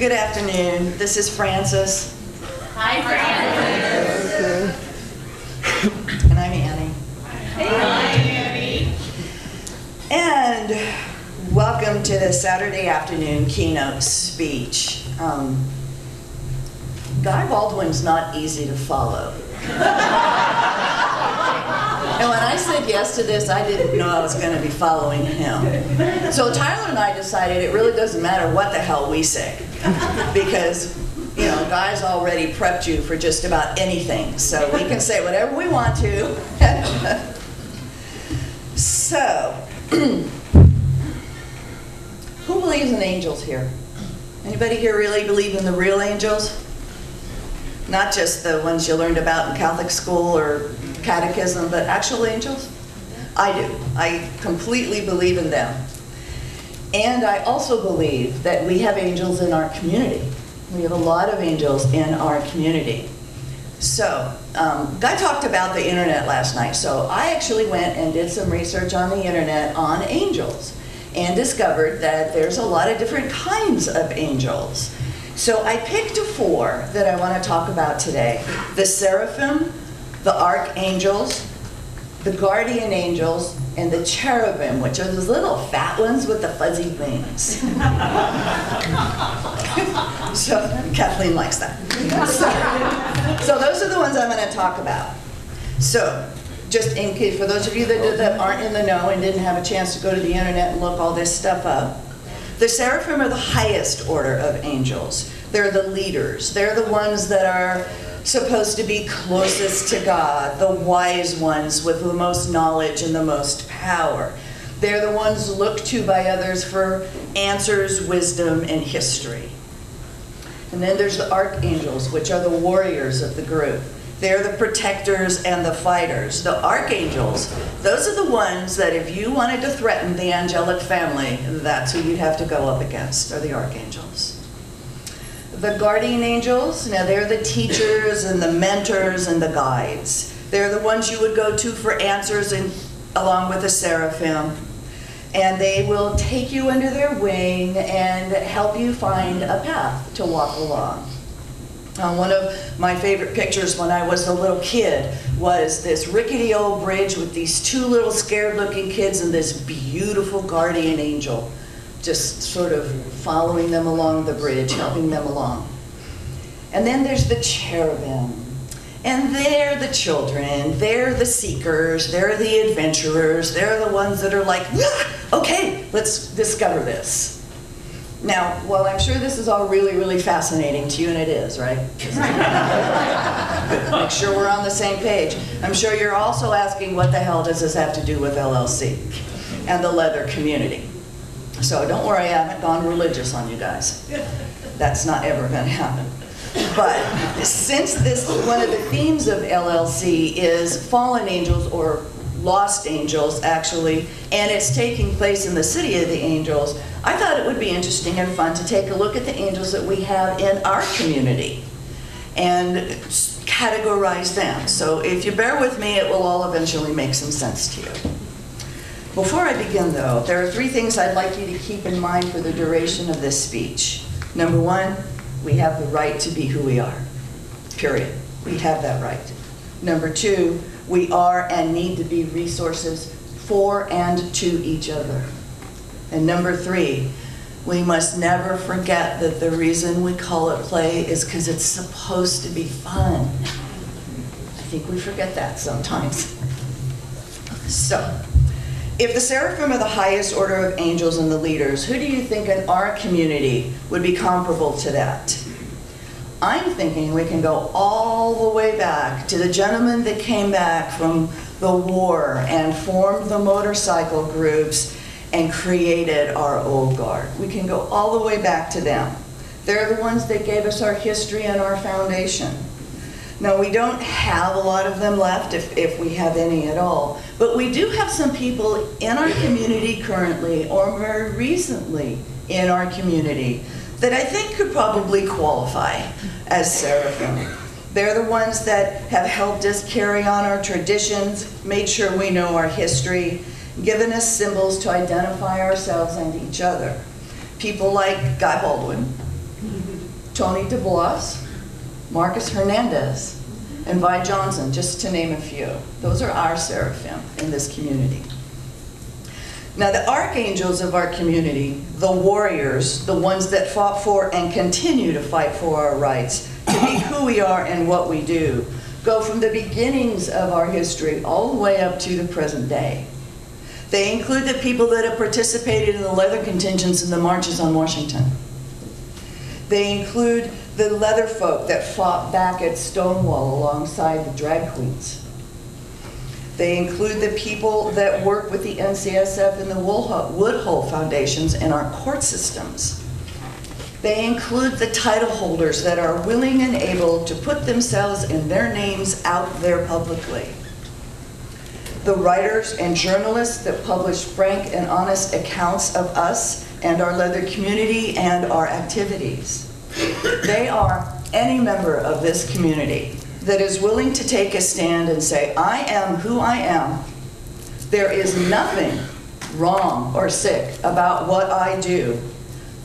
Good afternoon. This is Frances. Hi, Frances. And I'm Annie. Hi, Annie. And welcome to the Saturday afternoon keynote speech. Guy Baldwin's not easy to follow. And when I said yes to this, I didn't know I was going to be following him. So Tyler and I decided it really doesn't matter what the hell we say, because, you know, Guy's already prepped you for just about anything, so we can say whatever we want to. So, who believes in angels here? Anybody here really believe in the real angels? Not just the ones you learned about in Catholic school or catechism, but actual angels? I do. I completely believe in them. And I also believe that we have angels in our community. We have a lot of angels in our community. So, Guy talked about the internet last night, so I actually went and did some research on the internet on angels and discovered that there's a lot of different kinds of angels. So I picked 4 that I want to talk about today: the seraphim, the archangels, the guardian angels, and the cherubim, which are those little fat ones with the fuzzy wings. So Kathleen likes that. So those are the ones I'm going to talk about. So just in case, for those of you that aren't in the know and didn't have a chance to go to the internet and look all this stuff up, the seraphim are the highest order of angels. They're the leaders. They're the ones that are supposed to be closest to God, the wise ones with the most knowledge and the most power. They're the ones looked to by others for answers, wisdom, and history. And then there's the archangels, which are the warriors of the group. They're the protectors and the fighters. The archangels, those are the ones that if you wanted to threaten the angelic family, that's who you'd have to go up against, are the archangels. The guardian angels, now they're the teachers and the mentors and the guides. They're the ones you would go to for answers along with the seraphim. And they will take you under their wing and help you find a path to walk along. One of my favorite pictures when I was a little kid was this rickety old bridge with these 2 little scared-looking kids and this beautiful guardian angel just sort of following them along the bridge, helping them along. And then there's the cherubim. And they're the children, they're the seekers, they're the adventurers, they're the ones that are like, ah, okay, let's discover this. Now, while I'm sure this is all really, really fascinating to you, and it is, right? Make sure we're on the same page. I'm sure you're also asking, what the hell does this have to do with LLC and the leather community? So don't worry, I haven't gone religious on you guys. That's not ever going to happen. But since one of the themes of LLC is fallen angels, or lost angels actually, and it's taking place in the city of the angels, I thought it would be interesting and fun to take a look at the angels that we have in our community and categorize them. So if you bear with me, it will all eventually make some sense to you. Before I begin though, there are 3 things I'd like you to keep in mind for the duration of this speech. Number 1, we have the right to be who we are, period. We have that right. Number 2, we are and need to be resources for and to each other. And number 3, we must never forget that the reason we call it play is because it's supposed to be fun. I think we forget that sometimes. So, if the seraphim are the highest order of angels and the leaders, who do you think in our community would be comparable to that? I'm thinking we can go all the way back to the gentlemen that came back from the war and formed the motorcycle groups and created our old guard. We can go all the way back to them. They're the ones that gave us our history and our foundation. Now, we don't have a lot of them left, if we have any at all, but we do have some people in our community currently, or very recently in our community, that I think could probably qualify as seraphim. They're the ones that have helped us carry on our traditions, made sure we know our history, given us symbols to identify ourselves and each other. People like Guy Baldwin, Tony DeBlas, Marcus Hernandez, and Vi Johnson, just to name a few. Those are our seraphim in this community. Now, the archangels of our community, the warriors, the ones that fought for and continue to fight for our rights, to be who we are and what we do, go from the beginnings of our history all the way up to the present day. They include the people that have participated in the leather contingents in the marches on Washington. They include the leather folk that fought back at Stonewall alongside the drag queens. They include the people that work with the NCSF and the Woodhull Foundations in our court systems. They include the title holders that are willing and able to put themselves and their names out there publicly. The writers and journalists that publish frank and honest accounts of us and our leather community and our activities. They are any member of this community that is willing to take a stand and say, I am who I am. There is nothing wrong or sick about what I do.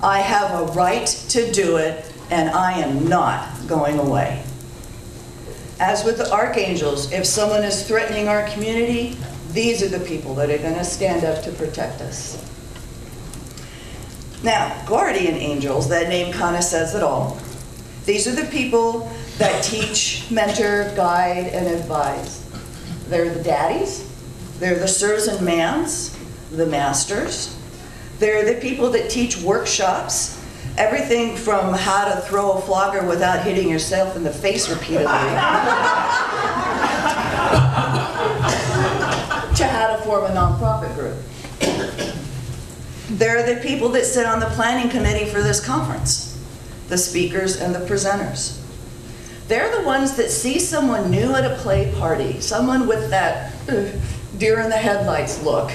I have a right to do it, and I am not going away. As with the archangels, if someone is threatening our community, these are the people that are going to stand up to protect us. Now, guardian angels, that name kind of says it all. These are the people that teach, mentor, guide, and advise. They're the daddies, they're the sirs and mams, the masters. They're the people that teach workshops, everything from how to throw a flogger without hitting yourself in the face repeatedly, to how to form a nonprofit group. They're the people that sit on the planning committee for this conference, the speakers and the presenters. They're the ones that see someone new at a play party, someone with that deer in the headlights look,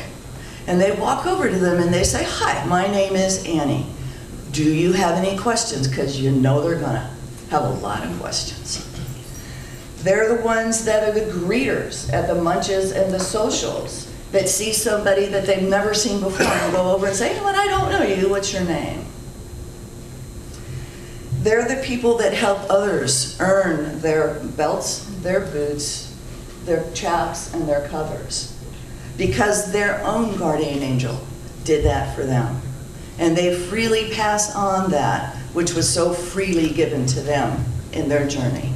and they walk over to them and they say, hi, my name is Annie. Do you have any questions? Because you know they're gonna have a lot of questions. They're the ones that are the greeters at the munches and the socials that see somebody that they've never seen before and go over and say, you know what, I don't know you, what's your name? They're the people that help others earn their belts, their boots, their chaps, and their covers, because their own guardian angel did that for them. And they freely pass on that which was so freely given to them in their journey.